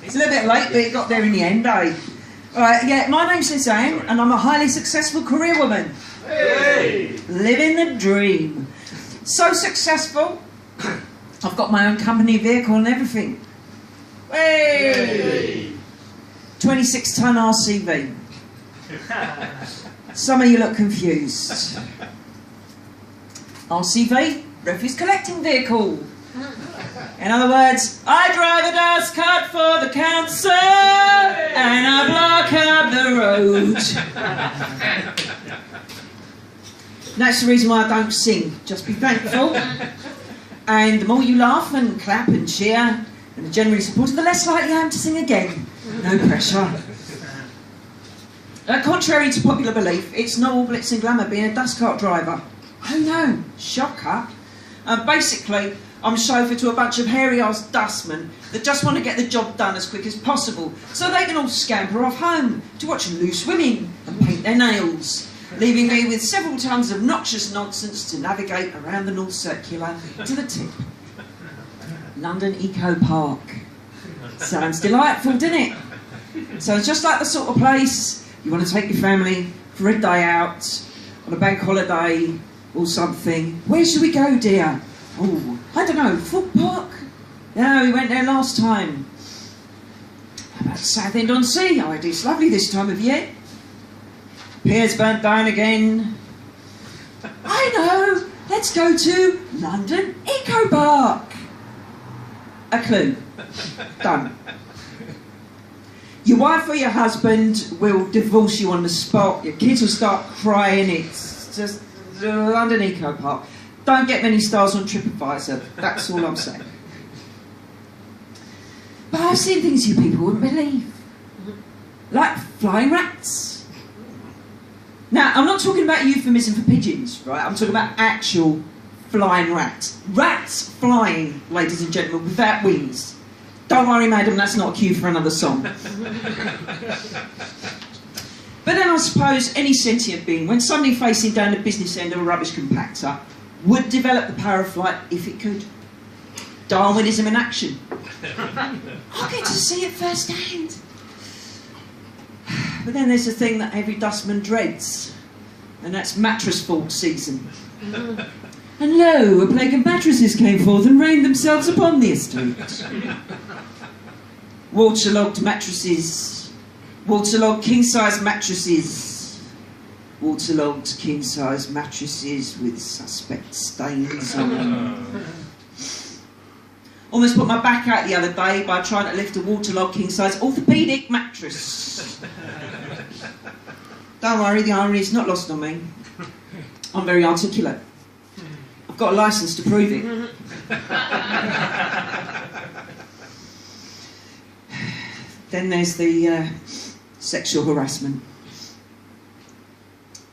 It's a little bit late, but it got there in the end, eh? Alright, yeah, my name's Lizanne, and I'm a highly successful career woman. Hey! Living the dream. So successful, I've got my own company vehicle and everything. Hey! 26-ton RCV. Some of you look confused. RCV, refuse collecting vehicle. In other words, I drive a dust cart for the council and I block up the road. And that's the reason why I don't sing. Just be thankful. And the more you laugh and clap and cheer and are generally supportive, the less likely I am to sing again. No pressure. Contrary to popular belief, it's not all glitz and glamour being a dust cart driver. Oh no, shocker. Basically, I'm a chauffeur to a bunch of hairy-ass dustmen that just want to get the job done as quick as possible so they can all scamper off home to watch loose women and paint their nails, leaving me with several tons of noxious nonsense to navigate around the North Circular to the tip. London Eco Park. Sounds delightful, doesn't it? Sounds just like the sort of place you want to take your family for a day out on a bank holiday or something. Where should we go, dear? Oh, I don't know, Foot Park? Yeah, we went there last time. How about Southend-on-Sea? Oh, it's lovely this time of year. Piers burnt down again. I know, let's go to London Eco Park. A clue. Done. Your wife or your husband will divorce you on the spot. Your kids will start crying. It's just London Eco Park. Don't get many stars on TripAdvisor. That's all I'm saying. But I've seen things you people wouldn't believe. Like flying rats. Now, I'm not talking about euphemism for pigeons, right? I'm talking about actual flying rats. Rats flying, ladies and gentlemen, without wings. Don't worry, madam, that's not a cue for another song. But then I suppose any sentient being, when suddenly facing down the business end of a rubbish compactor, would develop the power of flight if it could. Darwinism in action. I get to see it firsthand. But then there's a thing that every dustman dreads, and that's mattress fall season. And lo, a plague of mattresses came forth and rained themselves upon the estate. Waterlogged mattresses, waterlogged king-size mattresses, waterlogged king-size mattresses with suspect stains on them. Almost put my back out the other day by trying to lift a waterlogged king-size orthopaedic mattress. Don't worry, the irony is not lost on me. I'm very articulate. I've got a licence to prove it. Then there's the sexual harassment.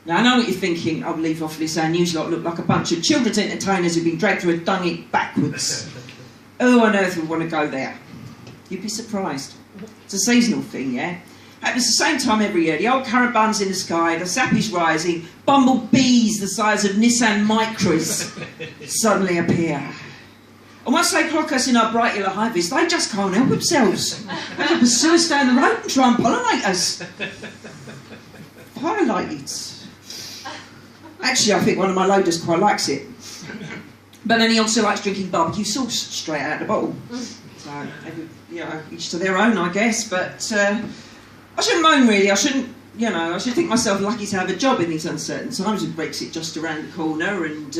Now, I know what you're thinking. I'll leave off Lizanne. You lot look like a bunch of children's entertainers who've been dragged through a dung backwards. Who on earth would want to go there? You'd be surprised. It's a seasonal thing, yeah? Happens the same time every year. The old currant buns in the sky, the sap is rising, bumblebees the size of Nissan Micras suddenly appear. And once they clock us in our bright yellow high-vis, they just can't help themselves. They can pursue us down the road and try and pollinate us. Pollinate. Actually, I think one of my loaders quite likes it. But then he also likes drinking barbecue sauce straight out of the bottle. So, each to their own, I guess. But I shouldn't moan, really. I shouldn't, I should think myself lucky to have a job in these uncertain times with Brexit just around the corner and,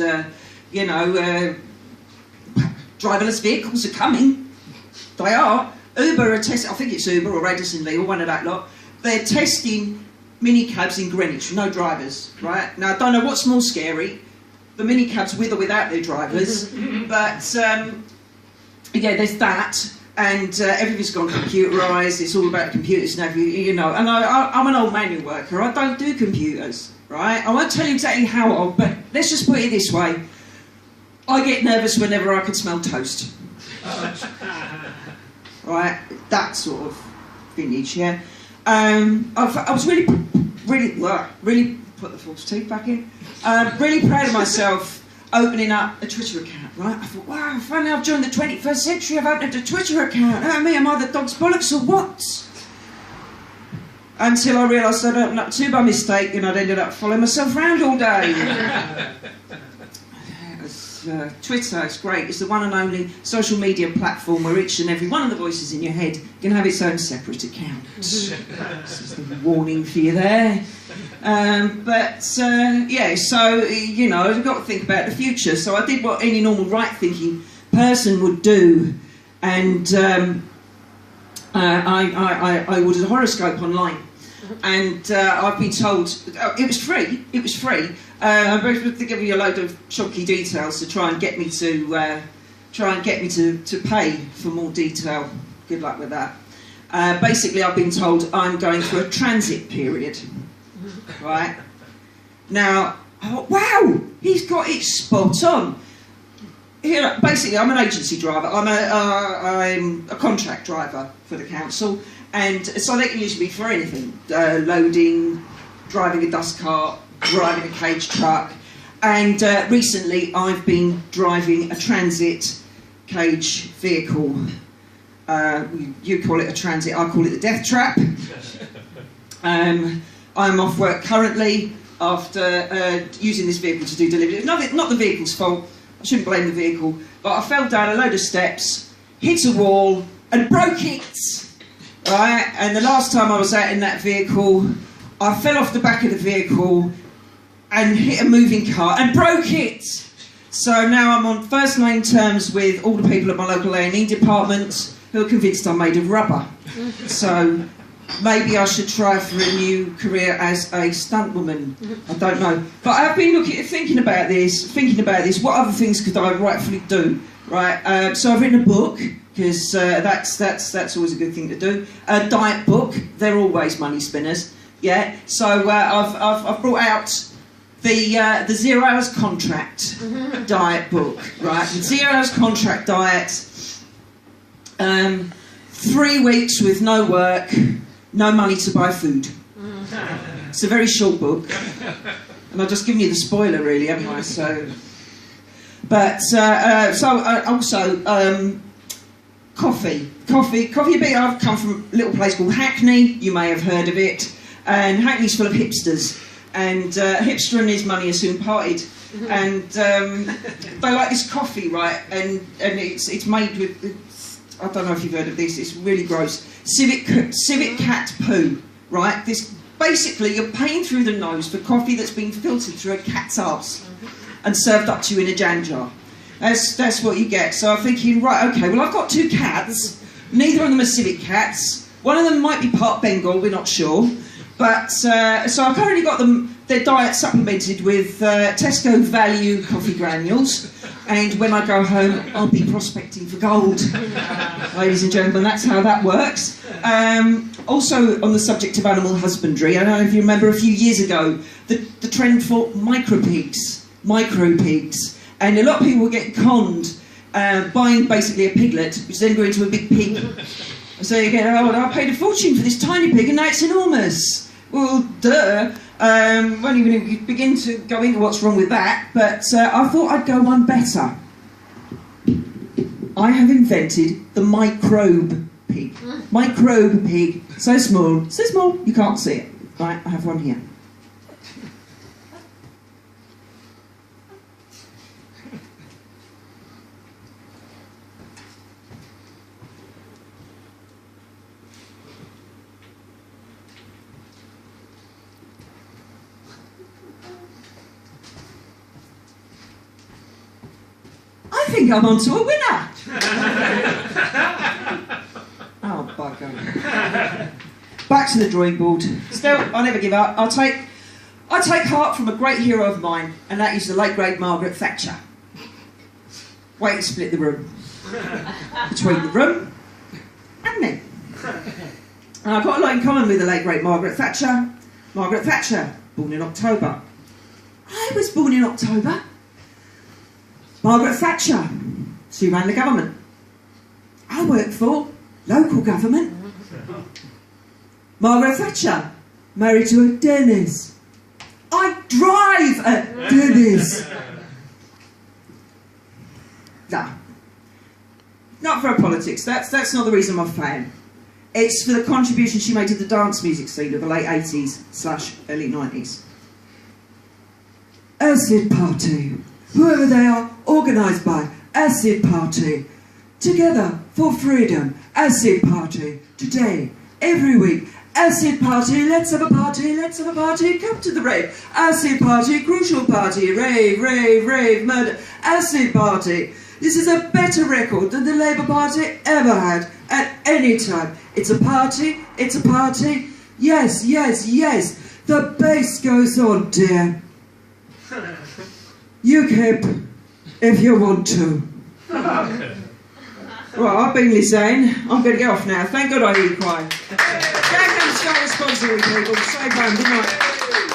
driverless vehicles are coming. They are. Uber are testing, I think it's Uber or Radisson Lee or one of that lot. They're testing minicabs in Greenwich, no drivers, right? Now, I don't know what's more scary, the minicabs with or without their drivers, but, yeah, there's that, and everything's gone computerised, it's all about computers now, and I'm an old manual worker, I don't do computers, right? I won't tell you exactly how old, but let's just put it this way, I get nervous whenever I can smell toast. Right, that sort of vintage, yeah. I was really put the false teeth back in. Really proud of myself opening up a Twitter account, right? I thought, wow, finally I've joined the 21st century, I've opened a Twitter account. Oh, me, am I the dog's bollocks or what? Until I realised I'd opened up two by mistake and I'd ended up following myself around all day. Twitter, it's great. It's the one and only social media platform where each and every one of the voices in your head can have its own separate account. This is the warning for you there. Yeah, so, you know, I've got to think about the future. So I did what any normal right-thinking person would do, and I ordered a horoscope online. And I've been told it was free. It was free. I'm going to give you a load of chunky details to try and get me to pay for more detail. Good luck with that. Basically, I've been told I'm going through a transit period. Right now, I thought, wow, he's got it spot on. Here, basically, I'm an agency driver. I'm a contract driver for the council. And so they can use me for anything, loading, driving a dust cart, driving a cage truck. And recently I've been driving a transit cage vehicle. You call it a transit, I call it the death trap. I'm off work currently after using this vehicle to do delivery. Not the vehicle's fault, I shouldn't blame the vehicle, but I fell down a load of steps, hit a wall and broke it. Right, and the last time I was out in that vehicle, I fell off the back of the vehicle and hit a moving car and broke it. So now I'm on first name terms with all the people at my local A&E department who are convinced I'm made of rubber. So maybe I should try for a new career as a stunt woman. I don't know. But I've been thinking about this, what other things could I rightfully do? Right, so I've written a book, because that's always a good thing to do. A diet book, they're always money spinners. Yeah, so I've brought out the 0 hours contract diet book, right? The 0 hours contract diet. 3 weeks with no work, no money to buy food. It's a very short book, and I've just given you the spoiler, really, haven't I? So, but also. Coffee a bit. I've come from a little place called Hackney, you may have heard of it, and Hackney's full of hipsters, and hipster and his money are soon parted, and they like this coffee, right, and it's made with, I don't know if you've heard of this, it's really gross, civet cat poo, right, this, basically you're paying through the nose for coffee that's been filtered through a cat's arse and served up to you in a jam jar. That's what you get. So I'm thinking, right, okay, well I've got 2 cats, neither of them are civet cats, one of them might be part Bengal, we're not sure, but so I've currently got their diet supplemented with Tesco value coffee granules, and when I go home I'll be prospecting for gold. Ladies and gentlemen, that's how that works. Also on the subject of animal husbandry, I don't know if you remember a few years ago the trend for micro pigs. And a lot of people get conned buying basically a piglet, which then grew into a big pig. So you get, oh, I paid a fortune for this tiny pig and now it's enormous. Well, duh. Won't even begin to go into what's wrong with that, but I thought I'd go one better. I have invented the microbe pig. Microbe pig, so small you can't see it. Right, I have one here. I think I'm onto a winner. Oh, bugger. Back to the drawing board. Still, I never give up. I take heart from a great hero of mine, and that is the late great Margaret Thatcher. Way to split the room. Between the room and me. And I've got a lot in common with the late great Margaret Thatcher. Margaret Thatcher, born in October. I was born in October. Margaret Thatcher, she ran the government. I work for local government. Margaret Thatcher, married to a Dennis. I drive a Dennis. Not for her politics, that's not the reason I'm a fan. It's for the contribution she made to the dance music scene of the late 80s/early 90s. Acid Party. Whoever they are, organised by Acid Party. Together for freedom. Acid Party. Today, every week. Acid Party, let's have a party, let's have a party, come to the rave. Acid Party, crucial party, rave, rave, rave, murder. Acid Party. This is a better record than the Labour Party ever had at any time. It's a party, it's a party. Yes, yes, yes. The bass goes on, dear. UKIP, if you want to. Right, I've been Lizanne. I'm going to get off now. Thank God I hear you crying. Go and start responsibility, people. Stay home. Good night.